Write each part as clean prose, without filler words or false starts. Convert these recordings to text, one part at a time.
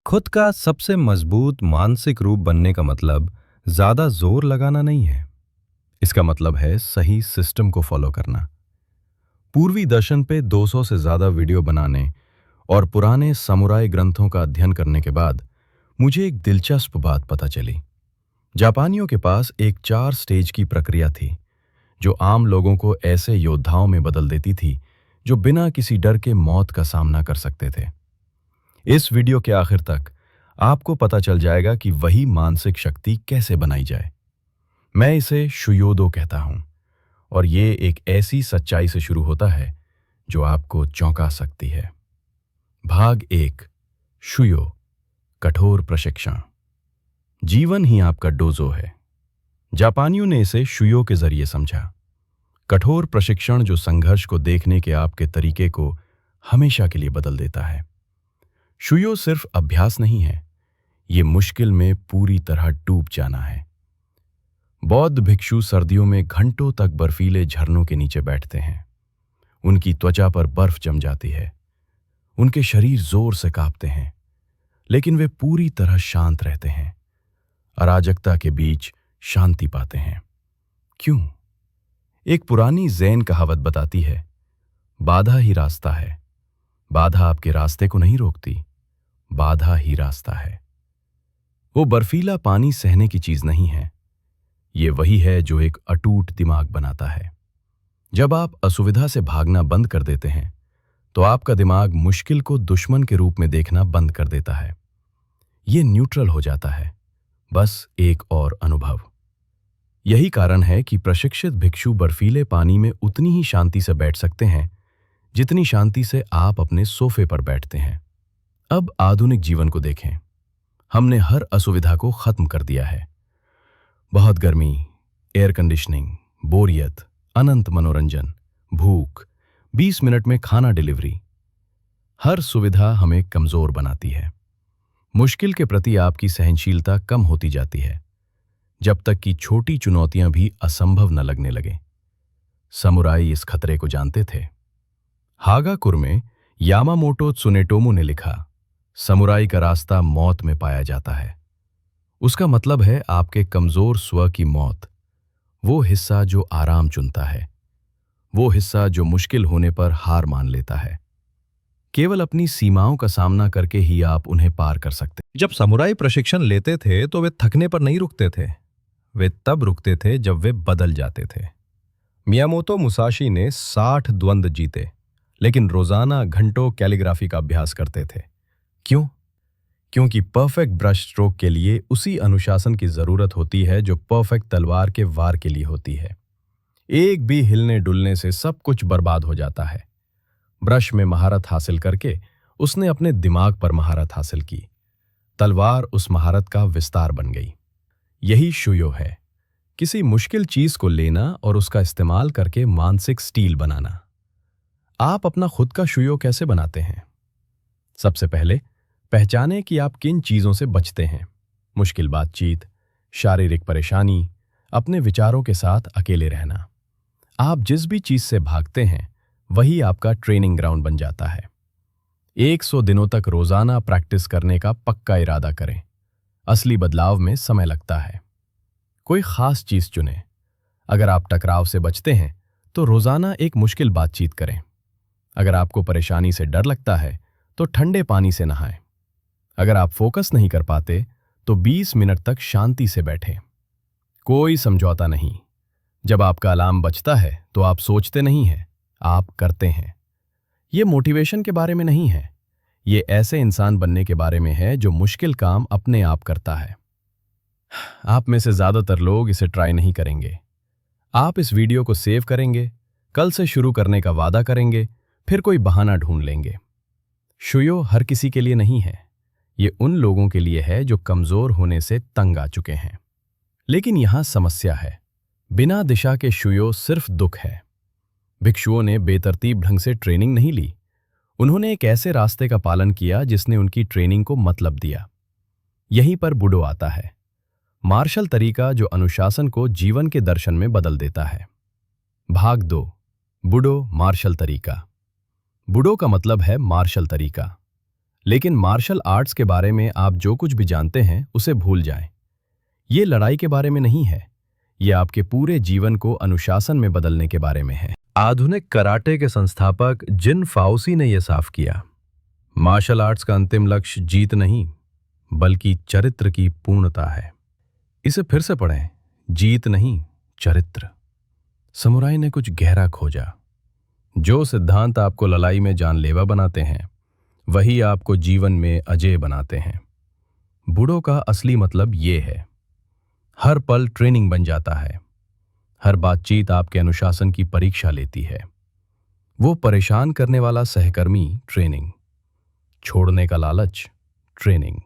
खुद का सबसे मजबूत मानसिक रूप बनने का मतलब ज्यादा जोर लगाना नहीं है। इसका मतलब है सही सिस्टम को फॉलो करना। पूर्वी दर्शन पे 200 से ज्यादा वीडियो बनाने और पुराने समुराई ग्रंथों का अध्ययन करने के बाद मुझे एक दिलचस्प बात पता चली। जापानियों के पास एक 4 स्टेज की प्रक्रिया थी जो आम लोगों को ऐसे योद्धाओं में बदल देती थी जो बिना किसी डर के मौत का सामना कर सकते थे। इस वीडियो के आखिर तक आपको पता चल जाएगा कि वही मानसिक शक्ति कैसे बनाई जाए। मैं इसे शुयोदो कहता हूं और ये एक ऐसी सच्चाई से शुरू होता है जो आपको चौंका सकती है। भाग 1, शुयो, कठोर प्रशिक्षण। जीवन ही आपका डोजो है। जापानियों ने इसे शुयो के जरिए समझा। कठोर प्रशिक्षण जो संघर्ष को देखने के आपके तरीके को हमेशा के लिए बदल देता है। शुयो सिर्फ अभ्यास नहीं है, ये मुश्किल में पूरी तरह डूब जाना है। बौद्ध भिक्षु सर्दियों में घंटों तक बर्फीले झरनों के नीचे बैठते हैं। उनकी त्वचा पर बर्फ जम जाती है, उनके शरीर जोर से कांपते हैं, लेकिन वे पूरी तरह शांत रहते हैं। अराजकता के बीच शांति पाते हैं। क्यों? एक पुरानी जैन कहावत बताती है, बाधा ही रास्ता है। बाधा आपके रास्ते को नहीं रोकती, बाधा ही रास्ता है। वो बर्फीला पानी सहने की चीज नहीं है, ये वही है जो एक अटूट दिमाग बनाता है। जब आप असुविधा से भागना बंद कर देते हैं तो आपका दिमाग मुश्किल को दुश्मन के रूप में देखना बंद कर देता है। ये न्यूट्रल हो जाता है, बस एक और अनुभव। यही कारण है कि प्रशिक्षित भिक्षु बर्फीले पानी में उतनी ही शांति से बैठ सकते हैं जितनी शांति से आप अपने सोफे पर बैठते हैं। अब आधुनिक जीवन को देखें। हमने हर असुविधा को खत्म कर दिया है। बहुत गर्मी, एयर कंडीशनिंग, बोरियत, अनंत मनोरंजन, भूख, 20 मिनट में खाना डिलीवरी। हर सुविधा हमें कमजोर बनाती है। मुश्किल के प्रति आपकी सहनशीलता कम होती जाती है, जब तक कि छोटी चुनौतियां भी असंभव न लगने लगे। समुराई इस खतरे को जानते थे। हागाकुर में यामामोटो त्सुनेटोमो ने लिखा, समुराई का रास्ता मौत में पाया जाता है। उसका मतलब है आपके कमजोर स्व की मौत। वो हिस्सा जो आराम चुनता है, वो हिस्सा जो मुश्किल होने पर हार मान लेता है। केवल अपनी सीमाओं का सामना करके ही आप उन्हें पार कर सकते। जब समुराई प्रशिक्षण लेते थे तो वे थकने पर नहीं रुकते थे, वे तब रुकते थे जब वे बदल जाते थे। मियामोतो मुसाशी ने 60 द्वंद्व जीते, लेकिन रोजाना घंटों कैलीग्राफी का अभ्यास करते थे। क्यों? क्योंकि परफेक्ट ब्रश स्ट्रोक के लिए उसी अनुशासन की जरूरत होती है जो परफेक्ट तलवार के वार के लिए होती है। एक भी हिलने डुलने से सब कुछ बर्बाद हो जाता है। ब्रश में महारत हासिल करके उसने अपने दिमाग पर महारत हासिल की। तलवार उस महारत का विस्तार बन गई। यही शुयो है, किसी मुश्किल चीज को लेना और उसका इस्तेमाल करके मानसिक स्टील बनाना। आप अपना खुद का शुयो कैसे बनाते हैं? सबसे पहले पहचानें कि आप किन चीजों से बचते हैं। मुश्किल बातचीत, शारीरिक परेशानी, अपने विचारों के साथ अकेले रहना। आप जिस भी चीज से भागते हैं वही आपका ट्रेनिंग ग्राउंड बन जाता है। 100 दिनों तक रोजाना प्रैक्टिस करने का पक्का इरादा करें। असली बदलाव में समय लगता है। कोई खास चीज चुनें। अगर आप टकराव से बचते हैं तो रोजाना एक मुश्किल बातचीत करें। अगर आपको परेशानी से डर लगता है तो ठंडे पानी से नहाएं। अगर आप फोकस नहीं कर पाते तो 20 मिनट तक शांति से बैठें। कोई समझौता नहीं। जब आपका अलार्म बजता है तो आप सोचते नहीं हैं, आप करते हैं। ये मोटिवेशन के बारे में नहीं है, ये ऐसे इंसान बनने के बारे में है जो मुश्किल काम अपने आप करता है। आप में से ज्यादातर लोग इसे ट्राई नहीं करेंगे। आप इस वीडियो को सेव करेंगे, कल से शुरू करने का वादा करेंगे, फिर कोई बहाना ढूंढ लेंगे। शुयो हर किसी के लिए नहीं है, ये उन लोगों के लिए है जो कमजोर होने से तंग आ चुके हैं। लेकिन यहां समस्या है, बिना दिशा के शुयो सिर्फ दुख है। भिक्षुओं ने बेतरतीब ढंग से ट्रेनिंग नहीं ली। उन्होंने एक ऐसे रास्ते का पालन किया जिसने उनकी ट्रेनिंग को मतलब दिया। यहीं पर बुडो आता है, मार्शल तरीका जो अनुशासन को जीवन के दर्शन में बदल देता है। भाग 2, बुडो मार्शल तरीका। बुडो का मतलब है मार्शल तरीका। लेकिन मार्शल आर्ट्स के बारे में आप जो कुछ भी जानते हैं उसे भूल जाएं। ये लड़ाई के बारे में नहीं है, ये आपके पूरे जीवन को अनुशासन में बदलने के बारे में है। आधुनिक कराटे के संस्थापक जिन फाउसी ने यह साफ किया, मार्शल आर्ट्स का अंतिम लक्ष्य जीत नहीं बल्कि चरित्र की पूर्णता है। इसे फिर से पढ़ें, जीत नहीं, चरित्र। समुराई ने कुछ गहरा खोजा। जो सिद्धांत आपको लड़ाई में जानलेवा बनाते हैं वही आपको जीवन में अजेय बनाते हैं। बूढ़ों का असली मतलब ये है, हर पल ट्रेनिंग बन जाता है, हर बातचीत आपके अनुशासन की परीक्षा लेती है। वो परेशान करने वाला सहकर्मी, ट्रेनिंग। छोड़ने का लालच, ट्रेनिंग।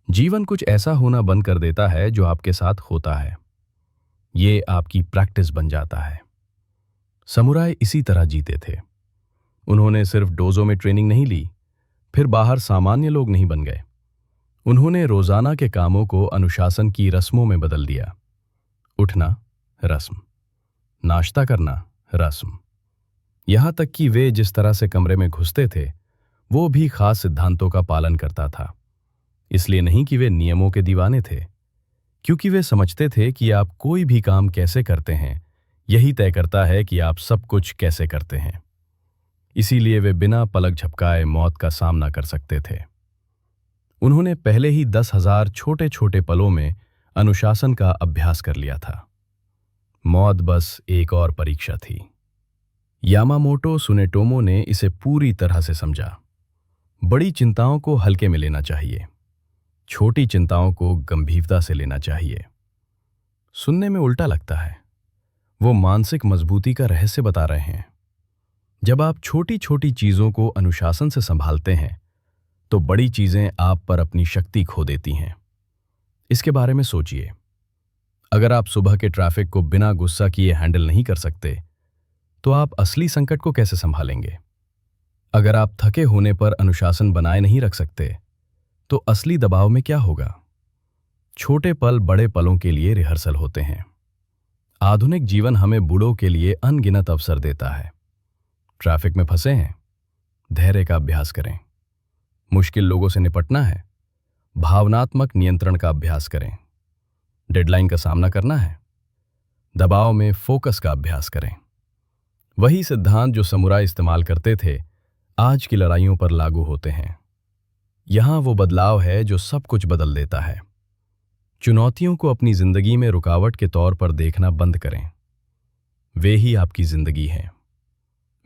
जीवन कुछ ऐसा होना बंद कर देता है जो आपके साथ होता है, ये आपकी प्रैक्टिस बन जाता है। समुराई इसी तरह जीते थे। उन्होंने सिर्फ डोजो में ट्रेनिंग नहीं ली, फिर बाहर सामान्य लोग नहीं बन गए। उन्होंने रोजाना के कामों को अनुशासन की रस्मों में बदल दिया। उठना रस्म, नाश्ता करना रस्म, यहां तक कि वे जिस तरह से कमरे में घुसते थे वो भी खास सिद्धांतों का पालन करता था। इसलिए नहीं कि वे नियमों के दीवाने थे, क्योंकि वे समझते थे कि आप कोई भी काम कैसे करते हैं यही तय करता है कि आप सब कुछ कैसे करते हैं। इसीलिए वे बिना पलक झपकाए मौत का सामना कर सकते थे। उन्होंने पहले ही 10,000 छोटे छोटे पलों में अनुशासन का अभ्यास कर लिया था। मौत बस एक और परीक्षा थी। यामामोटो सुनेटोमो ने इसे पूरी तरह से समझा। बड़ी चिंताओं को हल्के में लेना चाहिए, छोटी चिंताओं को गंभीरता से लेना चाहिए। सुनने में उल्टा लगता है, वो मानसिक मजबूती का रहस्य बता रहे हैं। जब आप छोटी छोटी चीजों को अनुशासन से संभालते हैं तो बड़ी चीजें आप पर अपनी शक्ति खो देती हैं। इसके बारे में सोचिए। अगर आप सुबह के ट्रैफिक को बिना गुस्सा किए हैंडल नहीं कर सकते तो आप असली संकट को कैसे संभालेंगे? अगर आप थके होने पर अनुशासन बनाए नहीं रख सकते तो असली दबाव में क्या होगा? छोटे पल बड़े पलों के लिए रिहर्सल होते हैं। आधुनिक जीवन हमें बूढ़ों के लिए अनगिनत अवसर देता है। ट्रैफिक में फंसे हैं, धैर्य का अभ्यास करें। मुश्किल लोगों से निपटना है, भावनात्मक नियंत्रण का अभ्यास करें। डेडलाइन का सामना करना है, दबाव में फोकस का अभ्यास करें। वही सिद्धांत जो समुराई इस्तेमाल करते थे आज की लड़ाइयों पर लागू होते हैं। यहां वो बदलाव है जो सब कुछ बदल देता है। चुनौतियों को अपनी जिंदगी में रुकावट के तौर पर देखना बंद करें। वे ही आपकी जिंदगी हैं।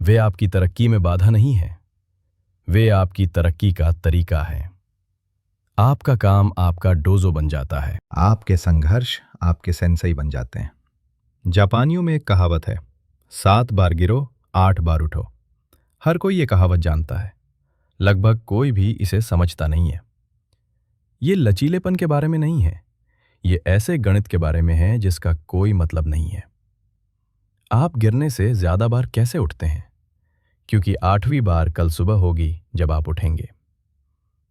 वे आपकी तरक्की में बाधा नहीं है, वे आपकी तरक्की का तरीका है। आपका काम आपका डोजो बन जाता है, आपके संघर्ष आपके सेंसई बन जाते हैं। जापानियों में एक कहावत है, 7 बार गिरो 8 बार उठो। हर कोई ये कहावत जानता है, लगभग कोई भी इसे समझता नहीं है। ये लचीलेपन के बारे में नहीं है, ये ऐसे गणित के बारे में है जिसका कोई मतलब नहीं है। आप गिरने से ज्यादा बार कैसे उठते हैं? क्योंकि 8वीं बार कल सुबह होगी जब आप उठेंगे।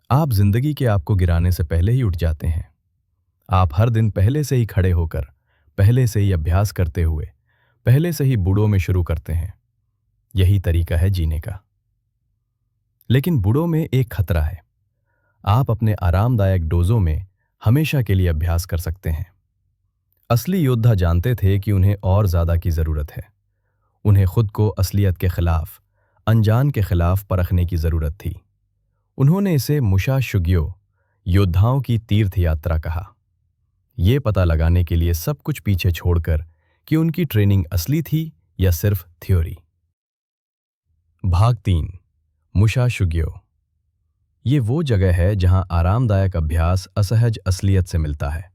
आप जिंदगी के आपको गिराने से पहले ही उठ जाते हैं। आप हर दिन पहले से ही खड़े होकर, पहले से ही अभ्यास करते हुए, पहले से ही बूढ़ों में शुरू करते हैं। यही तरीका है जीने का। लेकिन बूढ़ों में एक खतरा है। आप अपने आरामदायक डोजों में हमेशा के लिए अभ्यास कर सकते हैं। असली योद्धा जानते थे कि उन्हें और ज्यादा की जरूरत है। उन्हें खुद को असलियत के खिलाफ, अनजान के खिलाफ परखने की जरूरत थी। उन्होंने इसे मुशा शुग्यो, योद्धाओं की तीर्थ यात्रा कहा। यह पता लगाने के लिए सब कुछ पीछे छोड़कर कि उनकी ट्रेनिंग असली थी या सिर्फ थ्योरी। भाग 3, मुशा शुग्यो। ये वो जगह है जहां आरामदायक अभ्यास असहज असलियत से मिलता है,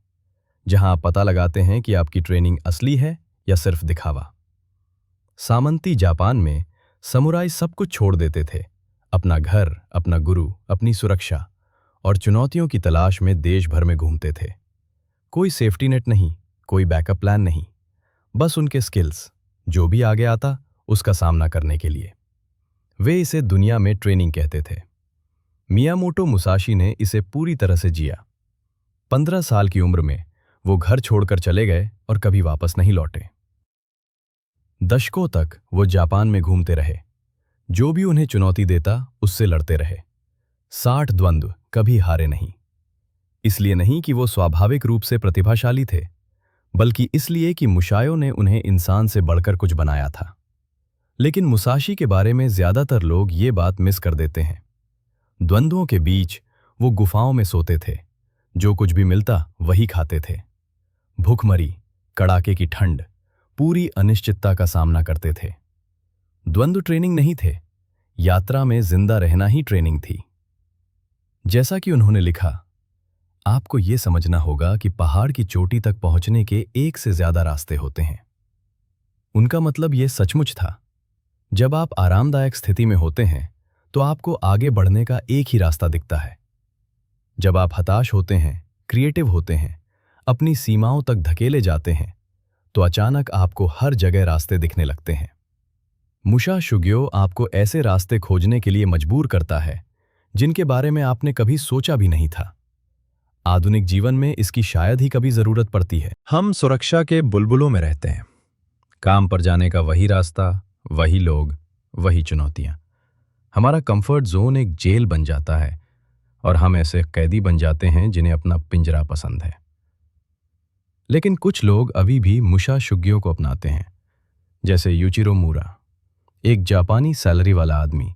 जहां आप पता लगाते हैं कि आपकी ट्रेनिंग असली है या सिर्फ दिखावा। सामंती जापान में समुराई सब कुछ छोड़ देते थे, अपना घर, अपना गुरु, अपनी सुरक्षा, और चुनौतियों की तलाश में देश भर में घूमते थे। कोई सेफ्टी नेट नहीं, कोई बैकअप प्लान नहीं, बस उनके स्किल्स, जो भी आगे आता उसका सामना करने के लिए। वे इसे दुनिया में ट्रेनिंग कहते थे। मियामोटो मुसाशी ने इसे पूरी तरह से जिया। 15 साल की उम्र में वो घर छोड़कर चले गए और कभी वापस नहीं लौटे। दशकों तक वो जापान में घूमते रहे। जो भी उन्हें चुनौती देता उससे लड़ते रहे। 60 द्वंद्व कभी हारे नहीं। इसलिए नहीं कि वो स्वाभाविक रूप से प्रतिभाशाली थे, बल्कि इसलिए कि मुशायो ने उन्हें इंसान से बढ़कर कुछ बनाया था। लेकिन मुसाशी के बारे में ज्यादातर लोग ये बात मिस कर देते हैं। द्वंद्वों के बीच वो गुफाओं में सोते थे, जो कुछ भी मिलता वही खाते थे। भूखमरी, कड़ाके की ठंड, पूरी अनिश्चितता का सामना करते थे। द्वंद्व ट्रेनिंग नहीं थे, यात्रा में जिंदा रहना ही ट्रेनिंग थी। जैसा कि उन्होंने लिखा, आपको यह समझना होगा कि पहाड़ की चोटी तक पहुंचने के एक से ज्यादा रास्ते होते हैं। उनका मतलब यह सचमुच था। जब आप आरामदायक स्थिति में होते हैं तो आपको आगे बढ़ने का एक ही रास्ता दिखता है। जब आप हताश होते हैं, क्रिएटिव होते हैं, अपनी सीमाओं तक धकेले जाते हैं, तो अचानक आपको हर जगह रास्ते दिखने लगते हैं। मुशा शुग्यो आपको ऐसे रास्ते खोजने के लिए मजबूर करता है जिनके बारे में आपने कभी सोचा भी नहीं था। आधुनिक जीवन में इसकी शायद ही कभी जरूरत पड़ती है। हम सुरक्षा के बुलबुलों में रहते हैं। काम पर जाने का वही रास्ता, वही लोग, वही चुनौतियां। हमारा कंफर्ट जोन एक जेल बन जाता है और हम ऐसे कैदी बन जाते हैं जिन्हें अपना पिंजरा पसंद है। लेकिन कुछ लोग अभी भी मुशा शुग्यो को अपनाते हैं, जैसे यूचिरो मूरा, एक जापानी सैलरी वाला आदमी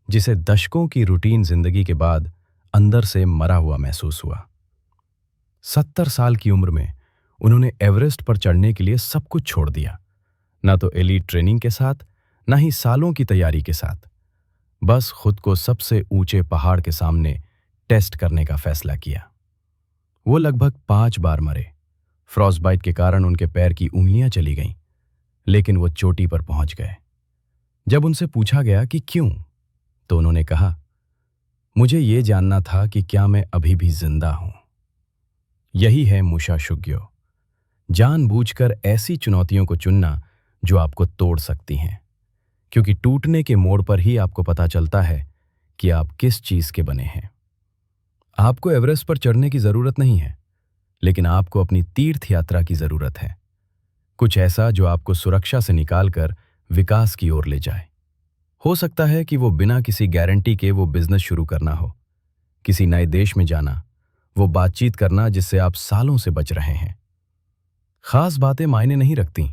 जिसे दशकों की रूटीन जिंदगी के बाद अंदर से मरा हुआ महसूस हुआ। 70 साल की उम्र में उन्होंने एवरेस्ट पर चढ़ने के लिए सब कुछ छोड़ दिया, ना तो एलीट ट्रेनिंग के साथ, ना ही सालों की तैयारी के साथ। बस खुद को सबसे ऊंचे पहाड़ के सामने टेस्ट करने का फैसला किया। वो लगभग 5 बार मरे। फ्रॉस्टबाइट के कारण उनके पैर की उंगलियां चली गईं, लेकिन वो चोटी पर पहुंच गए। जब उनसे पूछा गया कि क्यों, तो उन्होंने कहा, मुझे ये जानना था कि क्या मैं अभी भी जिंदा हूं। यही है मुशा शुग्यो, जानबूझकर ऐसी चुनौतियों को चुनना जो आपको तोड़ सकती हैं, क्योंकि टूटने के मोड़ पर ही आपको पता चलता है कि आप किस चीज के बने हैं। आपको एवरेस्ट पर चढ़ने की जरूरत नहीं है, लेकिन आपको अपनी तीर्थ यात्रा की जरूरत है। कुछ ऐसा जो आपको सुरक्षा से निकालकर विकास की ओर ले जाए। हो सकता है कि वो बिना किसी गारंटी के वो बिजनेस शुरू करना हो, किसी नए देश में जाना, वो बातचीत करना जिससे आप सालों से बच रहे हैं। खास बातें मायने नहीं रखती,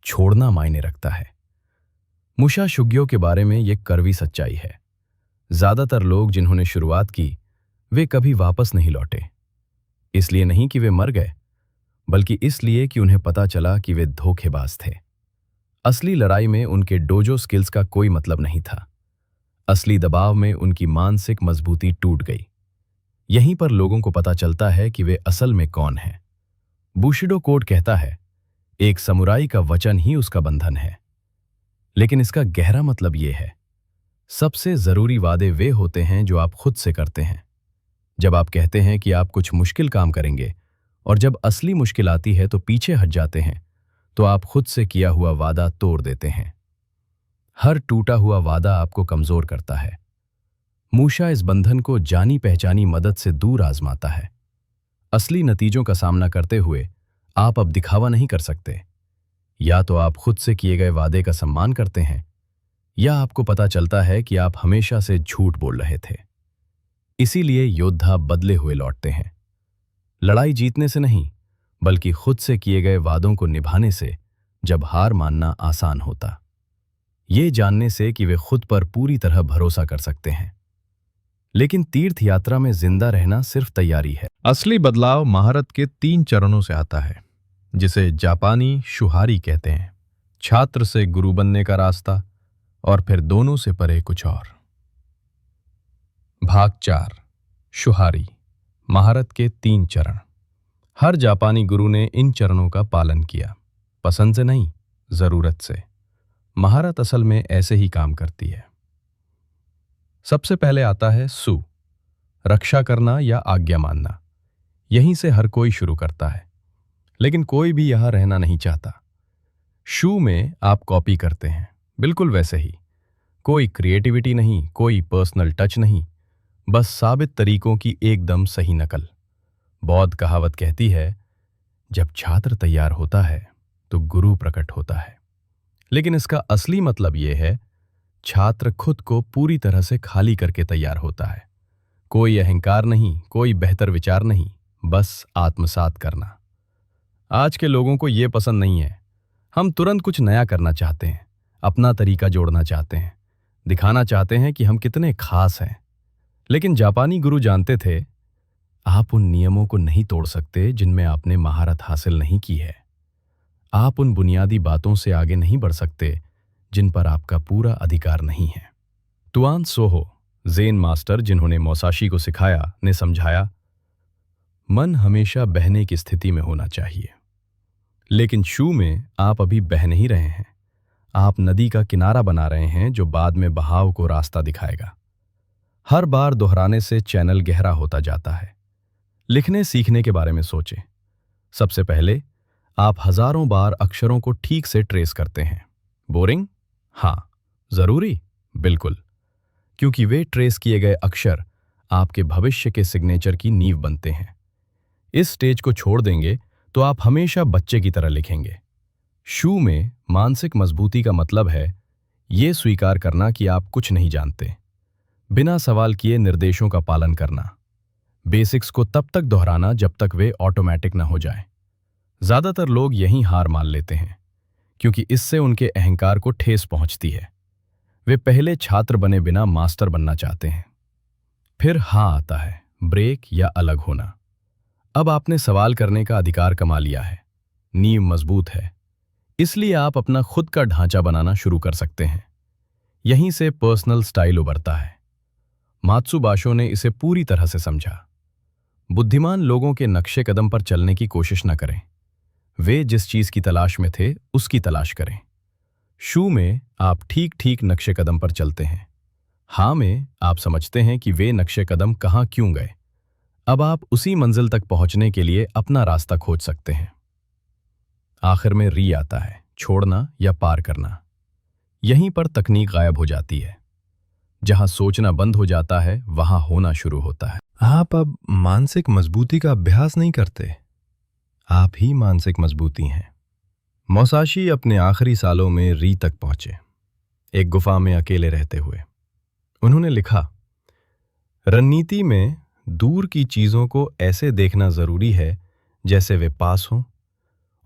छोड़ना मायने रखता है। मुशा शुग्यो के बारे में ये कड़वी सच्चाई है। ज्यादातर लोग जिन्होंने शुरुआत की, वे कभी वापस नहीं लौटे। इसलिए नहीं कि वे मर गए, बल्कि इसलिए कि उन्हें पता चला कि वे धोखेबाज थे। असली लड़ाई में उनके डोजो स्किल्स का कोई मतलब नहीं था। असली दबाव में उनकी मानसिक मजबूती टूट गई। यहीं पर लोगों को पता चलता है कि वे असल में कौन हैं। बुशिडो कोड कहता है, एक समुराई का वचन ही उसका बंधन है। लेकिन इसका गहरा मतलब यह है, सबसे जरूरी वादे वे होते हैं जो आप खुद से करते हैं। जब आप कहते हैं कि आप कुछ मुश्किल काम करेंगे और जब असली मुश्किल आती है तो पीछे हट जाते हैं, तो आप खुद से किया हुआ वादा तोड़ देते हैं। हर टूटा हुआ वादा आपको कमजोर करता है। मूशा इस बंधन को जानी पहचानी मदद से दूर आजमाता है। असली नतीजों का सामना करते हुए आप अब दिखावा नहीं कर सकते। या तो आप खुद से किए गए वादे का सम्मान करते हैं, या आपको पता चलता है कि आप हमेशा से झूठ बोल रहे थे। इसीलिए योद्धा बदले हुए लौटते हैं। लड़ाई जीतने से नहीं, बल्कि खुद से किए गए वादों को निभाने से, जब हार मानना आसान होता। ये जानने से कि वे खुद पर पूरी तरह भरोसा कर सकते हैं। लेकिन तीर्थ यात्रा में जिंदा रहना सिर्फ तैयारी है। असली बदलाव महारत के 3 चरणों से आता है, जिसे जापानी शुहारी कहते हैं। छात्र से गुरु बनने का रास्ता, और फिर दोनों से परे कुछ और। भाग 4, शुहारी, महारत के 3 चरण। हर जापानी गुरु ने इन चरणों का पालन किया, पसंद से नहीं, जरूरत से। महारत असल में ऐसे ही काम करती है। सबसे पहले आता है सु, रक्षा करना या आज्ञा मानना। यहीं से हर कोई शुरू करता है, लेकिन कोई भी यहां रहना नहीं चाहता। शू में आप कॉपी करते हैं, बिल्कुल वैसे ही। कोई क्रिएटिविटी नहीं, कोई पर्सनल टच नहीं, बस साबित तरीकों की एकदम सही नकल। बौद्ध कहावत कहती है, जब छात्र तैयार होता है तो गुरु प्रकट होता है। लेकिन इसका असली मतलब यह है, छात्र खुद को पूरी तरह से खाली करके तैयार होता है। कोई अहंकार नहीं, कोई बेहतर विचार नहीं, बस आत्मसात करना। आज के लोगों को यह पसंद नहीं है। हम तुरंत कुछ नया करना चाहते हैं, अपना तरीका जोड़ना चाहते हैं, दिखाना चाहते हैं कि हम कितने खास हैं। लेकिन जापानी गुरु जानते थे, आप उन नियमों को नहीं तोड़ सकते जिनमें आपने महारत हासिल नहीं की है। आप उन बुनियादी बातों से आगे नहीं बढ़ सकते जिन पर आपका पूरा अधिकार नहीं है। तुआन सोहो, ज़ेन मास्टर जिन्होंने मोसाशी को सिखाया, ने समझाया, मन हमेशा बहने की स्थिति में होना चाहिए। लेकिन शू में आप अभी बह नहीं रहे हैं। आप नदी का किनारा बना रहे हैं जो बाद में बहाव को रास्ता दिखाएगा। हर बार दोहराने से चैनल गहरा होता जाता है। लिखने सीखने के बारे में सोचें। सबसे पहले आप हजारों बार अक्षरों को ठीक से ट्रेस करते हैं। बोरिंग? हाँ। जरूरी? बिल्कुल। क्योंकि वे ट्रेस किए गए अक्षर आपके भविष्य के सिग्नेचर की नींव बनते हैं। इस स्टेज को छोड़ देंगे तो आप हमेशा बच्चे की तरह लिखेंगे। शू में मानसिक मजबूती का मतलब है यह स्वीकार करना कि आप कुछ नहीं जानते, बिना सवाल किए निर्देशों का पालन करना, बेसिक्स को तब तक दोहराना जब तक वे ऑटोमेटिक न हो जाएं। ज्यादातर लोग यहीं हार मान लेते हैं क्योंकि इससे उनके अहंकार को ठेस पहुंचती है। वे पहले छात्र बने बिना मास्टर बनना चाहते हैं। फिर हाँ आता है, ब्रेक या अलग होना। अब आपने सवाल करने का अधिकार कमा लिया है, नींव मजबूत है, इसलिए आप अपना खुद का ढांचा बनाना शुरू कर सकते हैं। यहीं से पर्सनल स्टाइल उभरता है। मात्सुबाशो ने इसे पूरी तरह से समझा। बुद्धिमान लोगों के नक्शे कदम पर चलने की कोशिश न करें। वे जिस चीज की तलाश में थे उसकी तलाश करें। शू में आप ठीक ठीक नक्शे कदम पर चलते हैं। हाँ में आप समझते हैं कि वे नक्शे कदम कहाँ क्यों गए। अब आप उसी मंजिल तक पहुंचने के लिए अपना रास्ता खोज सकते हैं। आखिर में री आता है, छोड़ना या पार करना। यहीं पर तकनीक गायब हो जाती है। जहां सोचना बंद हो जाता है वहां होना शुरू होता है। आप अब मानसिक मजबूती का अभ्यास नहीं करते, आप ही मानसिक मजबूती हैं। मोसाशी अपने आखिरी सालों में री तक पहुंचे, एक गुफा में अकेले रहते हुए। उन्होंने लिखा, रणनीति में दूर की चीजों को ऐसे देखना जरूरी है जैसे वे पास हों,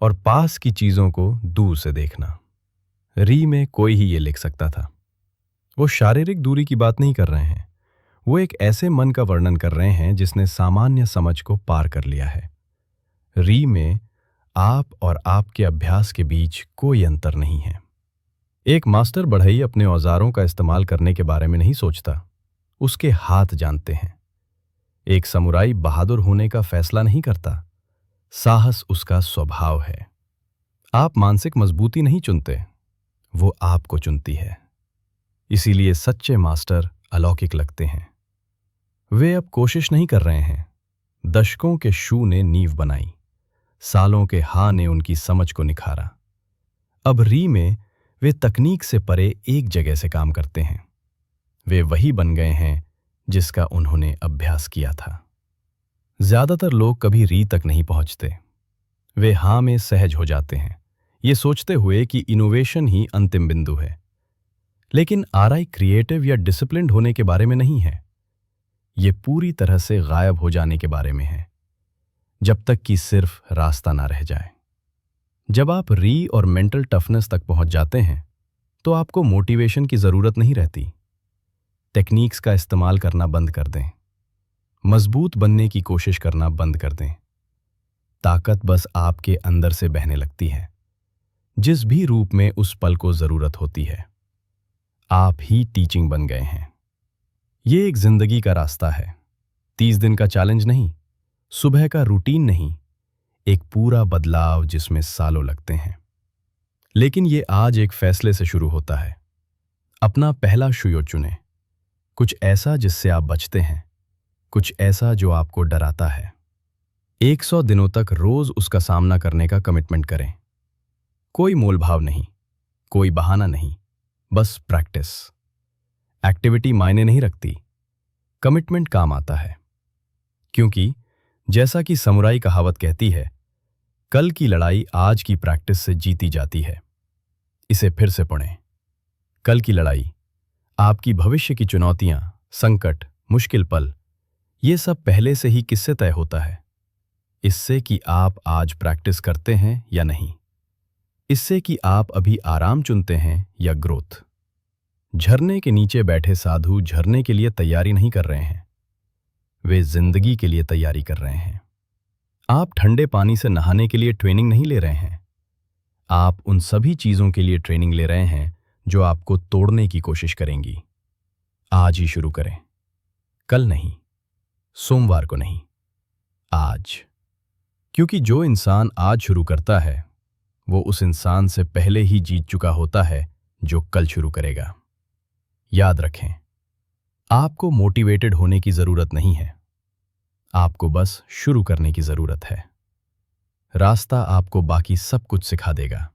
और पास की चीजों को दूर से देखना। री में कोई ही ये लिख सकता था। वो शारीरिक दूरी की बात नहीं कर रहे हैं, वो एक ऐसे मन का वर्णन कर रहे हैं जिसने सामान्य समझ को पार कर लिया है। री में आप और आपके अभ्यास के बीच कोई अंतर नहीं है। एक मास्टर बढ़ई अपने औजारों का इस्तेमाल करने के बारे में नहीं सोचता, उसके हाथ जानते हैं। एक समुराई बहादुर होने का फैसला नहीं करता, साहस उसका स्वभाव है। आप मानसिक मजबूती नहीं चुनते, वो आपको चुनती है। इसीलिए सच्चे मास्टर अलौकिक लगते हैं। वे अब कोशिश नहीं कर रहे हैं। दशकों के शू ने नींव बनाई, सालों के हा ने उनकी समझ को निखारा। अब री में वे तकनीक से परे एक जगह से काम करते हैं। वे वही बन गए हैं जिसका उन्होंने अभ्यास किया था। ज्यादातर लोग कभी री तक नहीं पहुंचते। वे हाँ में सहज हो जाते हैं, ये सोचते हुए कि इनोवेशन ही अंतिम बिंदु है। लेकिन आरआई क्रिएटिव या डिसिप्लिन्ड होने के बारे में नहीं है, ये पूरी तरह से गायब हो जाने के बारे में है, जब तक कि सिर्फ रास्ता ना रह जाए। जब आप री और मेंटल टफनेस तक पहुंच जाते हैं तो आपको मोटिवेशन की जरूरत नहीं रहती। टेक्निक्स का इस्तेमाल करना बंद कर दें, मजबूत बनने की कोशिश करना बंद कर दें। ताकत बस आपके अंदर से बहने लगती है, जिस भी रूप में उस पल को जरूरत होती है। आप ही टीचिंग बन गए हैं। ये एक जिंदगी का रास्ता है, 30 दिन का चैलेंज नहीं, सुबह का रूटीन नहीं, एक पूरा बदलाव जिसमें सालों लगते हैं। लेकिन ये आज एक फैसले से शुरू होता है। अपना पहला शुयो चुनें, कुछ ऐसा जिससे आप बचते हैं, कुछ ऐसा जो आपको डराता है। 100 दिनों तक रोज उसका सामना करने का कमिटमेंट करें। कोई मोलभाव नहीं, कोई बहाना नहीं, बस प्रैक्टिस। एक्टिविटी मायने नहीं रखती, कमिटमेंट काम आता है। क्योंकि जैसा कि समुराई कहावत कहती है, कल की लड़ाई आज की प्रैक्टिस से जीती जाती है। इसे फिर से पढ़ें। कल की लड़ाई, आपकी भविष्य की चुनौतियां, संकट, मुश्किल पल, ये सब पहले से ही किससे तय होता है? इससे कि आप आज प्रैक्टिस करते हैं या नहीं, इससे कि आप अभी आराम चुनते हैं या ग्रोथ। झरने के नीचे बैठे साधु झरने के लिए तैयारी नहीं कर रहे हैं, वे जिंदगी के लिए तैयारी कर रहे हैं। आप ठंडे पानी से नहाने के लिए ट्रेनिंग नहीं ले रहे हैं, आप उन सभी चीजों के लिए ट्रेनिंग ले रहे हैं जो आपको तोड़ने की कोशिश करेंगी। आज ही शुरू करें, कल नहीं, सोमवार को नहीं, आज। क्योंकि जो इंसान आज शुरू करता है वो उस इंसान से पहले ही जीत चुका होता है जो कल शुरू करेगा। याद रखें, आपको मोटिवेटेड होने की जरूरत नहीं है, आपको बस शुरू करने की जरूरत है। रास्ता आपको बाकी सब कुछ सिखा देगा।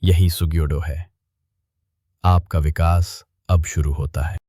यही सुग्योडो है। आपका विकास अब शुरू होता है।